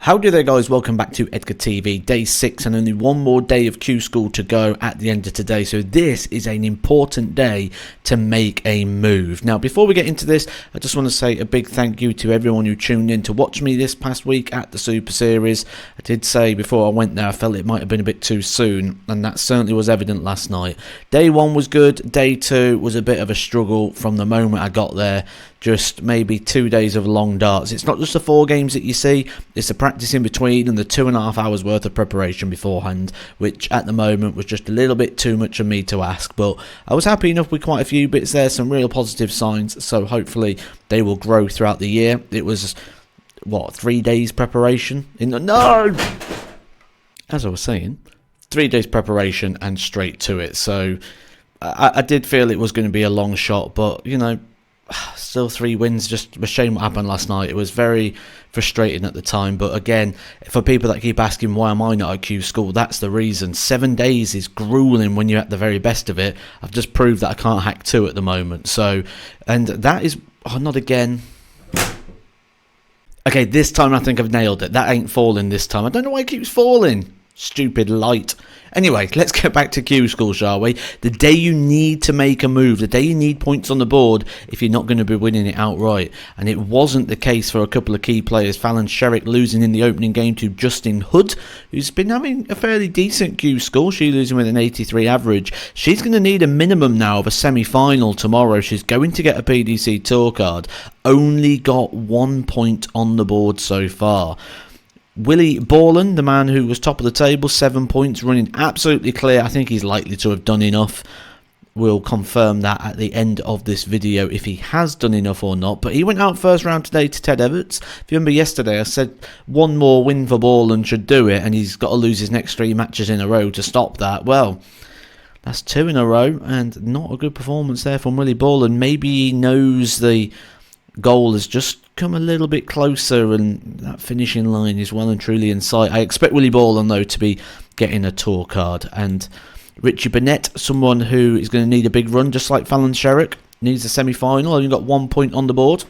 Howdy there guys, welcome back to Edgar TV, day 6 and only one more day of Q School to go at the end of today. So this is an important day to make a move. Now before we get into this, I just want to say a big thank you to everyone who tuned in to watch me this past week at the Super Series. I did say before I went there I felt it might have been a bit too soon, and that certainly was evident last night. Day 1 was good, day 2 was a bit of a struggle from the moment I got there. Just maybe 2 days of long darts. It's not just the 4 games that you see, it's the practice in between and the 2.5 hours worth of preparation beforehand, which at the moment was just a little bit too much of me to ask. But I was happy enough with quite a few bits there, some real positive signs, so hopefully they will grow throughout the year. It was, what, 3 days preparation? No! As I was saying, 3 days preparation and straight to it. So I did feel it was going to be a long shot, but, you know, still 3 wins. Just a shame what happened last night. It was very frustrating at the time, but again, for people that keep asking why am I not at Q School, that's the reason. 7 days is grueling when you're at the very best of it. I've just proved that I can't hack 2 at the moment. So, and that is, oh, not again. Okay, this time I think I've nailed it. That ain't falling this time. I don't know why it keeps falling. Stupid light. Anyway, let's get back to Q School, shall we? The day you need to make a move, the day you need points on the board if you're not going to be winning it outright. And it wasn't the case for a couple of key players. Fallon Sherrick losing in the opening game to Justin Hood, who's been having a fairly decent Q School. She losing with an 83 average. She's going to need a minimum now of a semi-final tomorrow. She's going to get a PDC tour card. Only got 1 point on the board so far. Willie Borland, the man who was top of the table, 7 points, running absolutely clear. I think he's likely to have done enough. We'll confirm that at the end of this video if he has done enough or not. But he went out first round today to Ted Everts. If you remember yesterday, I said one more win for Borland should do it, and he's got to lose his next 3 matches in a row to stop that. Well, that's 2 in a row, and not a good performance there from Willie Borland. Maybe he knows the goal has just come a little bit closer and that finishing line is well and truly in sight. I expect Willie Borland though to be getting a tour card, and Richie Burnett, someone who is going to need a big run just like Fallon Sherrick, needs a semi-final. Only got 1 point on the board.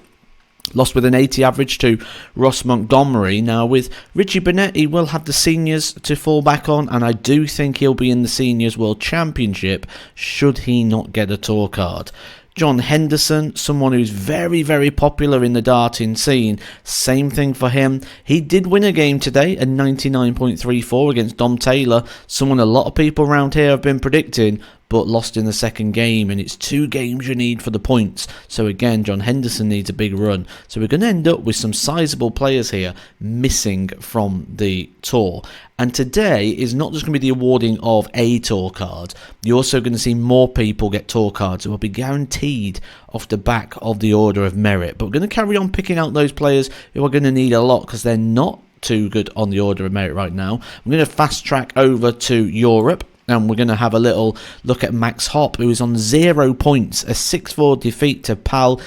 Lost with an 80 average to Ross Montgomery. Now with Richie Burnett, he will have the seniors to fall back on, and I do think he'll be in the Seniors World Championship should he not get a tour card. John Henderson, someone who's very, very popular in the darting scene. Same thing for him. He did win a game today, a 99.34 against Dom Taylor, someone a lot of people around here have been predicting, but lost in the second game, and it's 2 games you need for the points. So again, John Henderson needs a big run. So we're going to end up with some sizable players here missing from the tour. And today is not just going to be the awarding of a tour card. You're also going to see more people get tour cards who will be guaranteed off the back of the Order of Merit. But we're going to carry on picking out those players who are going to need a lot because they're not too good on the Order of Merit right now. I'm going to fast track over to Europe. And we're going to have a little look at Max Hopp, who is on 0 points. A 6-4 defeat to Pal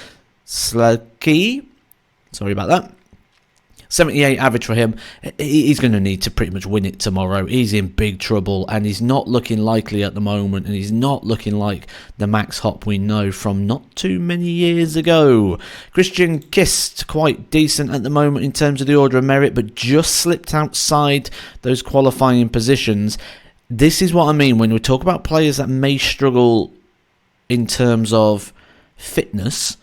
Slaki. Sorry about that. 78 average for him. He's going to need to pretty much win it tomorrow. He's in big trouble, and he's not looking likely at the moment, and he's not looking like the Max Hopp we know from not too many years ago. Christian Kist, quite decent at the moment in terms of the Order of Merit, but just slipped outside those qualifying positions. This is what I mean when we talk about players that may struggle in terms of fitness.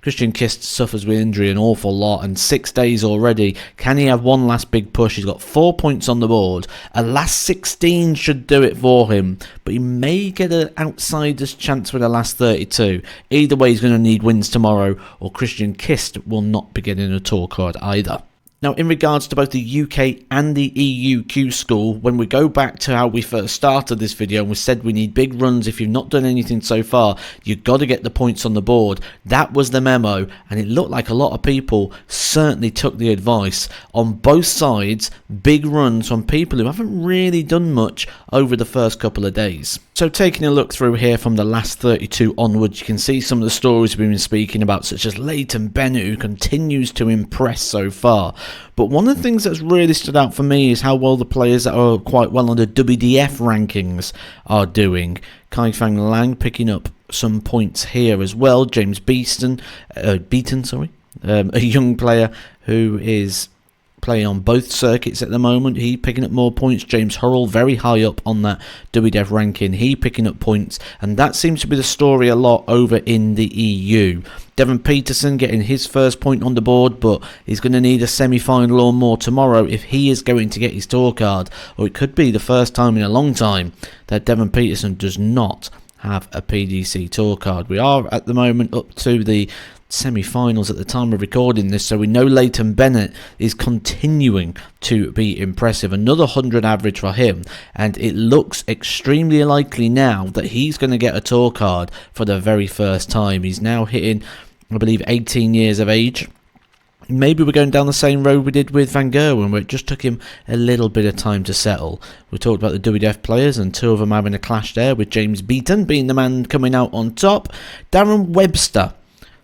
Christian Kist suffers with injury an awful lot, and 6 days already. Can he have one last big push? He's got 4 points on the board. A last 16 should do it for him, but he may get an outsider's chance with a last 32. Either way, he's going to need wins tomorrow, or Christian Kist will not be getting a tour card either. Now, in regards to both the UK and the EU Q School, when we go back to how we first started this video and we said we need big runs, if you've not done anything so far, you've got to get the points on the board. That was the memo, and it looked like a lot of people certainly took the advice. On both sides, big runs from people who haven't really done much over the first couple of days. So taking a look through here from the last 32 onwards, you can see some of the stories we've been speaking about, such as Leighton Bennett, who continues to impress so far. But one of the things that's really stood out for me is how well the players that are quite well on the WDF rankings are doing. Kai Fang Lang picking up some points here as well. James Beaton, a young player who is playing on both circuits at the moment. He picking up more points. James Hurrell very high up on that WDF ranking. He picking up points, and that seems to be the story a lot over in the EU. Devon Peterson getting his first point on the board, but he's going to need a semi-final or more tomorrow if he is going to get his tour card, or it could be the first time in a long time that Devon Peterson does not have a PDC tour card. We are at the moment up to the semi-finals at the time of recording this, so we know Leighton Bennett is continuing to be impressive. Another 100 average for him, and it looks extremely likely now that he's going to get a tour card for the very first time. He's now hitting, I believe, 18 years of age. Maybe we're going down the same road we did with Van Gerwen, where it just took him a little bit of time to settle. We talked about the WDF players and two of them having a clash there, with James Beaton being the man coming out on top. Darren Webster,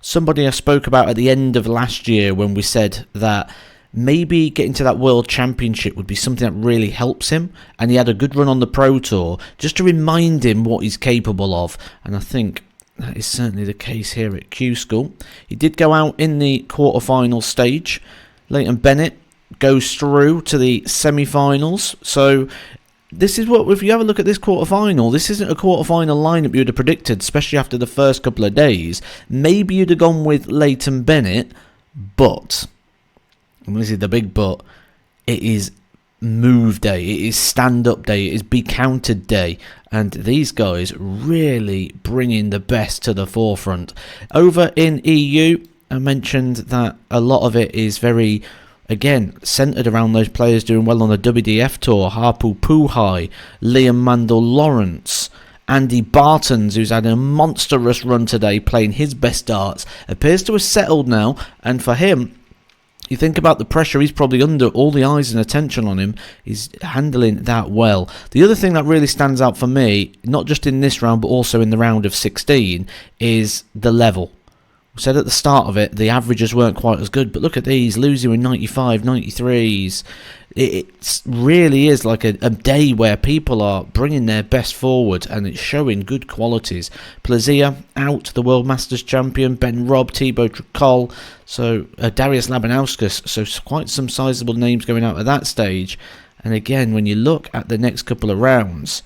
somebody I spoke about at the end of last year when we said that maybe getting to that World Championship would be something that really helps him, and he had a good run on the Pro Tour just to remind him what he's capable of, and I think that is certainly the case here at Q School. He did go out in the quarter-final stage. Leighton Bennett goes through to the semi-finals, so this is what, if you have a look at this quarter-final, this isn't a quarter-final lineup you'd have predicted, especially after the first couple of days. Maybe you'd have gone with Leighton Bennett, but, and this is the big but, it is move day, it is stand-up day, it is be counted day, and these guys really bringing the best to the forefront. Over in EU, I mentioned that a lot of it is very, again, centred around those players doing well on the WDF tour. Harpu Puhai, Liam Mandel-Lawrence, Andy Bartons, who's had a monstrous run today, playing his best darts, appears to have settled now, and for him, you think about the pressure he's probably under, all the eyes and attention on him, he's handling that well. The other thing that really stands out for me, not just in this round but also in the round of 16, is the level. We said at the start of it the averages weren't quite as good, but look at these, losing with 95, 93s. It really is like a day where people are bringing their best forward, and it's showing good qualities. Plazia out, the World Masters champion. Ben Robb, Thibaut Tricol, so Darius Labanauskas, so quite some sizable names going out at that stage. And again, when you look at the next couple of rounds,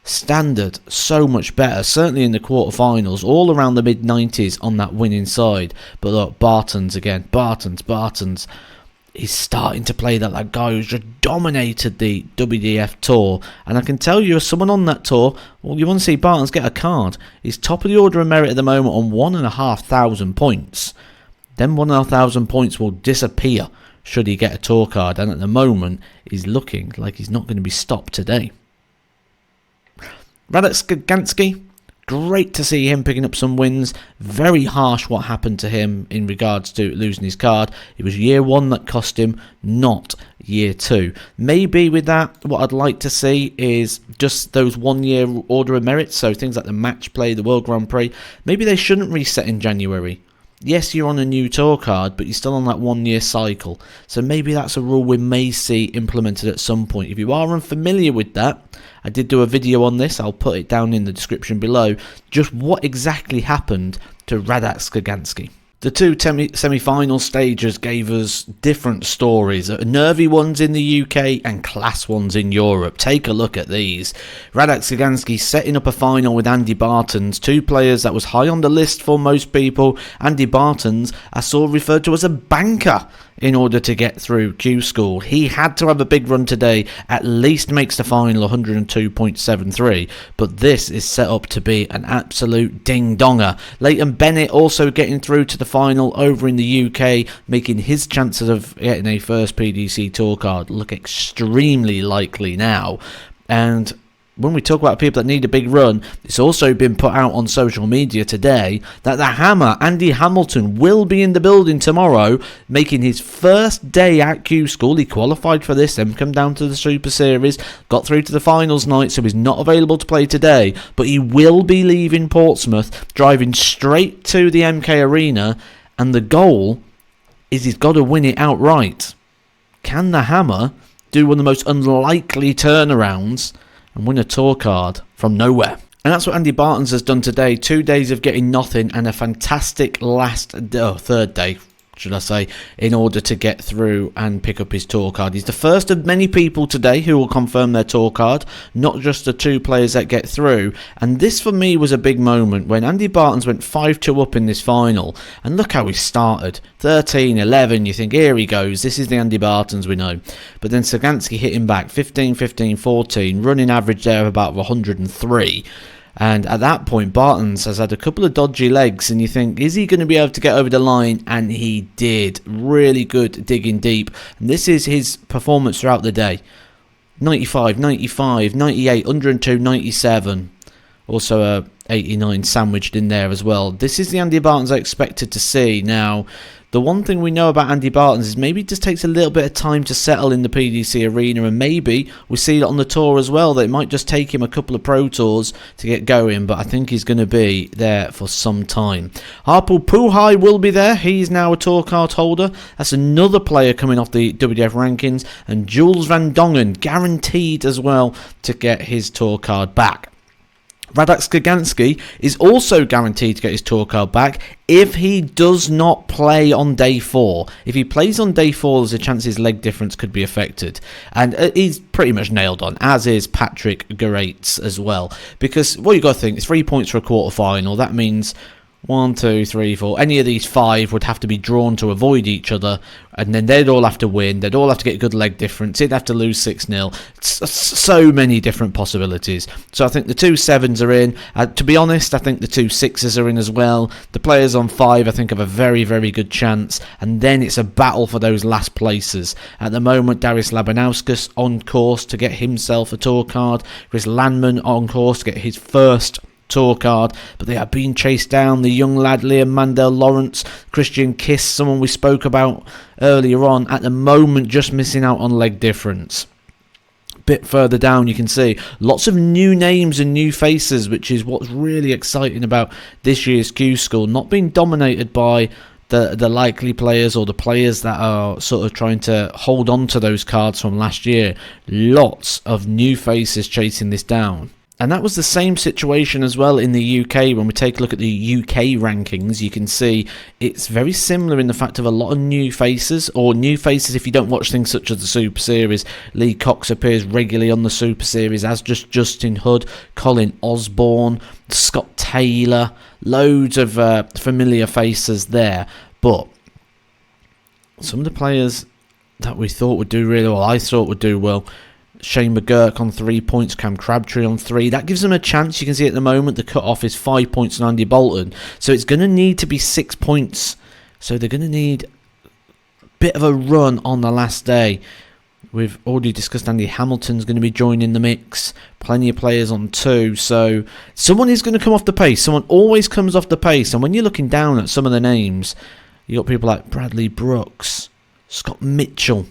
standard so much better, certainly in the quarterfinals, all around the mid-90s on that winning side. But look, Bartons again, Bartons, he's starting to play that guy who's just dominated the WDF tour, and I can tell you, as someone on that tour, well, you want to see Bartons get a card. He's top of the order of merit at the moment on 1,500 points. Then 1,500 points will disappear should he get a tour card, and at the moment he's looking like he's not going to be stopped today. Radek Skaganski, great to see him picking up some wins. Very harsh what happened to him in regards to losing his card. It was year one that cost him, not year two. Maybe with that, what I'd like to see is just those 1 year order of merit, so things like the match play, the World Grand Prix, maybe they shouldn't reset in January. Yes, you're on a new tour card, but you're still on that 1 year cycle. So maybe that's a rule we may see implemented at some point. If you are unfamiliar with that, I did do a video on this. I'll put it down in the description below. Just what exactly happened to Radek Skaganski. The two semi-final stages gave us different stories, nervy ones in the UK and class ones in Europe. Take a look at these. Radek Skaganski setting up a final with Andy Bartons, two players that was high on the list for most people. Andy Bartons, I saw referred to as a banker in order to get through Q School. He had to have a big run today, at least makes the final 102.73, but this is set up to be an absolute ding-donger. Leighton Bennett also getting through to the final over in the UK, making his chances of getting a first PDC tour card look extremely likely now. And when we talk about people that need a big run, it's also been put out on social media today that the Hammer, Andy Hamilton, will be in the building tomorrow, making his first day at Q School. He qualified for this, then come down to the Super Series, got through to the finals night, so he's not available to play today, but he will be leaving Portsmouth, driving straight to the MK Arena, and the goal is he's got to win it outright. Can the Hammer do one of the most unlikely turnarounds and win a tour card from nowhere? And that's what Andy Bartons has done today. 2 days of getting nothing and a fantastic third day. should I say, in order to get through and pick up his tour card. He's the first of many people today who will confirm their tour card, not just the 2 players that get through. And this for me was a big moment when Andy Bartons went 5-2 up in this final, and look how he started, 13-11. You think, here he goes, this is the Andy Bartons we know. But then Sagansky hit him back 15-15-14, running average there of about 103. And at that point, Bartons has had a couple of dodgy legs, and you think, is he going to be able to get over the line? And he did. Really good digging deep. And this is his performance throughout the day. 95, 95, 98, 102, 97. Also a 89 sandwiched in there as well. This is the Andy Bartons I expected to see. Now, the one thing we know about Andy Bartons is maybe it just takes a little bit of time to settle in the PDC arena, and maybe we see it on the tour as well, that it might just take him a couple of Pro Tours to get going, but I think he's going to be there for some time. Harpal Puhai will be there. He's now a tour card holder. That's another player coming off the WDF rankings, and Jules Van Dongen guaranteed as well to get his tour card back. Radak Skaganski is also guaranteed to get his tour card back if he does not play on day 4. If he plays on day 4, there's a chance his leg difference could be affected. And he's pretty much nailed on, as is Patrick Gerates as well. Because what you've got to think, it's 3 points for a quarter final. That means 1, 2, 3, 4. Any of these 5 would have to be drawn to avoid each other, and then they'd all have to win. They'd all have to get a good leg difference. He'd have to lose 6-0. So many different possibilities. So I think the 2 7s are in. To be honest, I think the 2 6s are in as well. The players on 5, I think, have a very, very good chance. And then it's a battle for those last places. At the moment, Darius Labanauskas on course to get himself a tour card. Chris Landman on course to get his first tour card, but they are being chased down. The young lad Liam Mandel Lawrence, Christian Kiss, someone we spoke about earlier on, at the moment just missing out on leg difference. Bit further down you can see lots of new names and new faces, which is what's really exciting about this year's Q School, not being dominated by the likely players or the players that are sort of trying to hold on to those cards from last year. Lots of new faces chasing this down. And that was the same situation as well in the UK. When we take a look at the UK rankings, you can see it's very similar in the fact of a lot of new faces, or new faces if you don't watch things such as the Super Series. Lee Cox appears regularly on the Super Series, as just Justin Hood, Colin Osborne, Scott Taylor, loads of familiar faces there. But some of the players that we thought would do really well, I thought would do well, Shane McGurk on 3 points, Cam Crabtree on 3. That gives them a chance. You can see at the moment the cut-off is 5 points on Andy Bolton. So it's going to need to be 6 points. So they're going to need a bit of a run on the last day. We've already discussed Andy Hamilton's going to be joining the mix. Plenty of players on 2. So someone is going to come off the pace. Someone always comes off the pace. And when you're looking down at some of the names, you got people like Bradley Brooks, Scott Mitchell,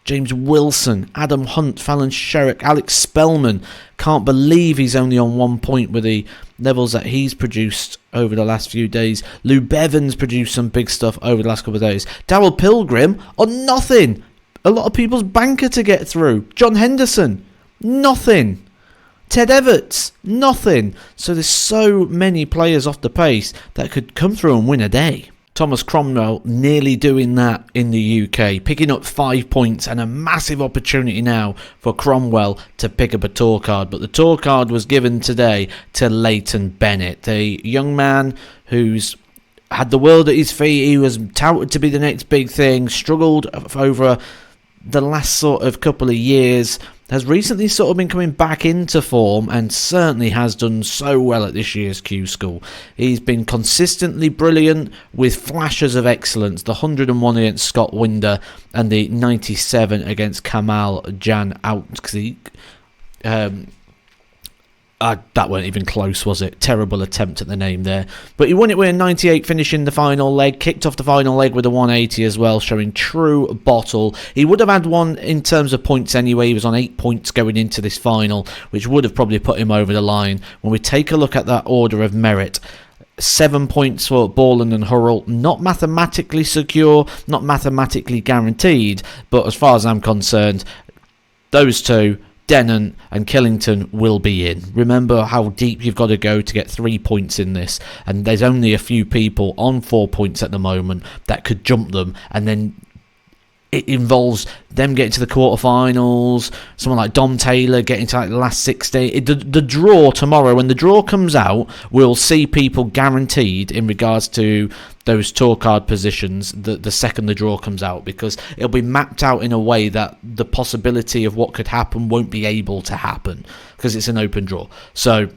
James Wilson, Adam Hunt, Fallon Sherrick, Alex Spellman. Can't believe he's only on 1 point with the levels that he's produced over the last few days. Lou Bevan's produced some big stuff over the last couple of days. Darryl Pilgrim on nothing. A lot of people's banker to get through. John Henderson, nothing. Ted Everts, nothing. So there's so many players off the pace that could come through and win a day. Thomas Cromwell nearly doing that in the UK, picking up 5 points, and a massive opportunity now for Cromwell to pick up a tour card. But the tour card was given today to Leighton Bennett, the young man who's had the world at his feet. He was touted to be the next big thing, struggled over the last sort of couple of years, has recently sort of been coming back into form, and certainly has done so well at this year's Q School. He's been consistently brilliant with flashes of excellence. The 101 against Scott Winder and the 97 against Kamal Jan Outzik. That weren't even close, was it? Terrible attempt at the name there. But he won it with a 98, finishing the final leg. Kicked off the final leg with a 180 as well, showing true bottle. He would have had one in terms of points anyway. He was on 8 points going into this final, which would have probably put him over the line. When we take a look at that order of merit, 7 points for Borland and Hurrell. Not mathematically secure, not mathematically guaranteed, but as far as I'm concerned, those two Dennant and Killington will be in. Remember how deep you've got to go to get 3 points in this, and there's only a few people on 4 points at the moment that could jump them, and then it involves them getting to the quarterfinals, someone like Dom Taylor getting to like the last 16. The draw tomorrow, when the draw comes out, we'll see people guaranteed in regards to those tour card positions the second the draw comes out, because it'll be mapped out in a way that the possibility of what could happen won't be able to happen because it's an open draw. So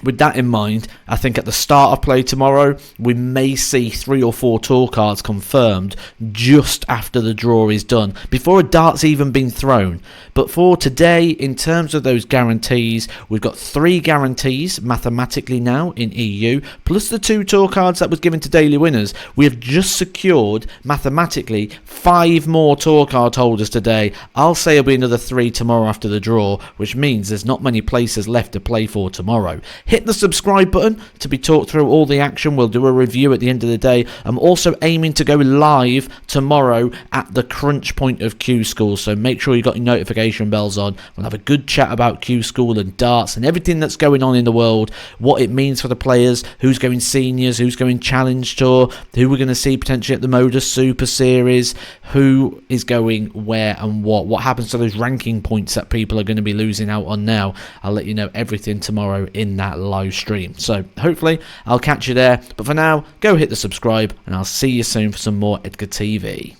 with that in mind, I think at the start of play tomorrow, we may see 3 or 4 tour cards confirmed just after the draw is done, before a dart's even been thrown. But for today, in terms of those guarantees, we've got 3 guarantees mathematically now in EU, plus the 2 tour cards that was given to daily winners. We have just secured mathematically 5 more tour card holders today. I'll say it'll be another 3 tomorrow after the draw, which means there's not many places left to play for tomorrow. Hit the subscribe button to be talked through all the action. We'll do a review at the end of the day. I'm also aiming to go live tomorrow at the crunch point of Q School, so make sure you got your notification bells on. We'll have a good chat about Q School and darts and everything that's going on in the world, what it means for the players, who's going seniors, who's going challenge tour, who we're going to see potentially at the Modus Super Series, who is going where and what happens to those ranking points that people are going to be losing out on now. I'll let you know everything tomorrow in that live stream. So hopefully I'll catch you there. But for now, go hit the subscribe and I'll see you soon for some more Edgar TV.